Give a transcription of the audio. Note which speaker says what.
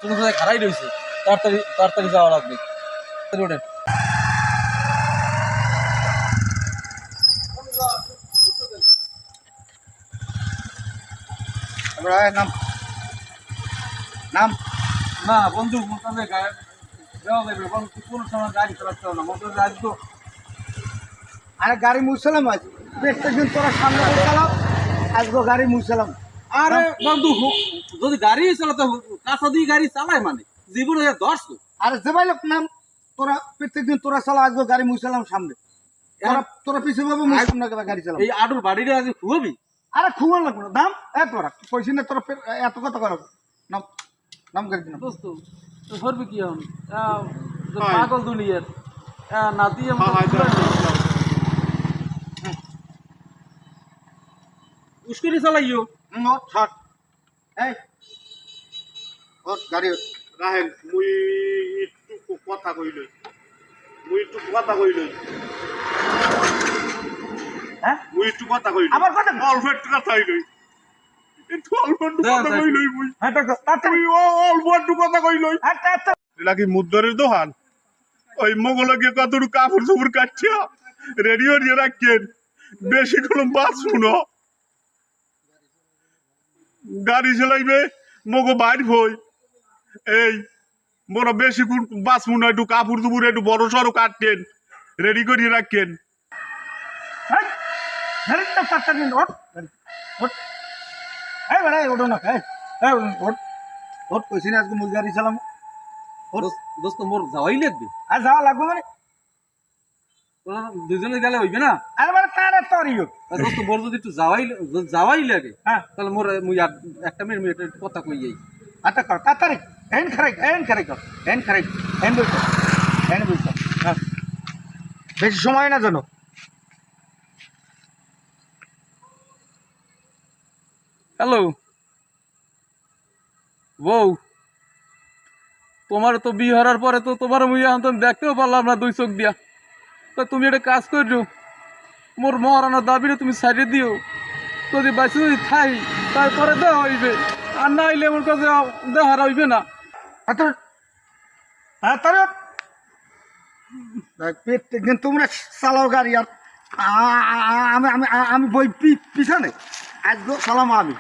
Speaker 1: কোনো জায়গায় খারাই রয়েছে, তাড়াতাড়ি তাড়াতাড়ি যাওয়া লাগবে। ওঠেন।
Speaker 2: নাম নাম
Speaker 1: না বন্ধু, মোটামুটি গাড়ি দেওয়া যাবে, কোনো সময় গাড়ি চালাতে হবে না, মোটামুটি আসবো।
Speaker 2: আরে গাড়ি মুছলাম আজ প্রত্যেকদিন তোরা সামনে চালাও, আজকে গাড়ি মুছলাম।
Speaker 1: আরে বন্ধু, যদি গাড়ি চালাতে কাঁচা দিয়ে গাড়ি চালায় মানে জীবনে দশ তো।
Speaker 2: আরে যে ভাই লোক নাম, তোরা প্রত্যেকদিন তোরা চালা, আজকে গাড়ি মুছলাম সামনে। তোরা তোরা পিছিয়ে পাবো মুছলাম না, গাড়ি চালাম।
Speaker 1: এই আডুর বাড়িটা আজ খুবই।
Speaker 2: আরে খুব লাগবে না দাম, তোরা পয়সা না, তোরা এত কথা করাবো নাম, নাম গাড়ি দিলাম।
Speaker 1: দোস্ত তো করবি কি এখন, পাগল দুনিয়ার না দিয়ে উস্কুরি চালাইও।
Speaker 2: ছাড় এই ওর গাড়ি
Speaker 3: রাহেন মুই একটু কথা কইলই,
Speaker 2: হ্যাঁ
Speaker 3: মুই একটু কথা কইলই,
Speaker 2: আবার কথা
Speaker 3: অল্প একটু কথা কইলই, একটু অল্প একটু কথা কইলই মুই,
Speaker 2: হ্যাঁ তাড়াতাড়ি
Speaker 3: অল্প একটু কথা কইলই।
Speaker 2: হ্যাঁ তাড়াতাড়ি
Speaker 3: এটা কি মুদ্দরের দোকান? ওই মোগলকে কতটুকু কাপড় চোপড় কাটছে রেডিও দিয়ে রাখছেন, বেশি কোনো বাস শুনো গাড়ি চালাইবে মগো বাইর হই। এই মোরা বেশি বাস শুনো, একটু কাপড় চোপড় একটু বড় সড়ো কাটতেন, রেডি করিয়ে রাখছেন।
Speaker 2: হ্যাঁ হ্যাঁ তাড়াতাড়ি ওঠ ওঠ এই বড় ওঠো না, এই ওঠ ওঠ কইছি না আজকে মুই গাড়ি চালাম।
Speaker 1: দোস্ত মোর যাওয়াই লাগবে,
Speaker 2: আর যাওয়া লাগবে মানে
Speaker 1: তোরা দুজনে গেলে হইবে না।
Speaker 2: আরে মানে তাড়াতাড়ি হোক।
Speaker 1: দোস্ত মোর যদি একটু যাওয়াই লাগে,
Speaker 2: হ্যাঁ
Speaker 1: তাহলে মোর মুই একটা মিনিট একটা কথা কই যাই।
Speaker 2: আচ্ছা কর তাড়াতাড়ি, এন খারাই কর, এন বই কর, হ্যাঁ বেশি সময় না জানো।
Speaker 1: হ্যালো বউ, তোমার তো বিয়ে হওয়ার পরে তো তোমার মুই এখন তো দেখতেও পারলাম না দুই চোখ দিয়া। তো তুমি একটা কাজ করছো, মোর মহারানার দাবিরে তুমি সাইডে দিও, যদি বাঁচে যদি থাই তারপরে দেওয়া হইবে, আর না হইলে আমার কাছে দেওয়ার হইবে না।
Speaker 2: তাড়াতাড়ি প্রত্যেকদিন তোমরা চালাও গাড়ি আর আমি আমি আমি বই পিছনে আজকে চালাম আমি।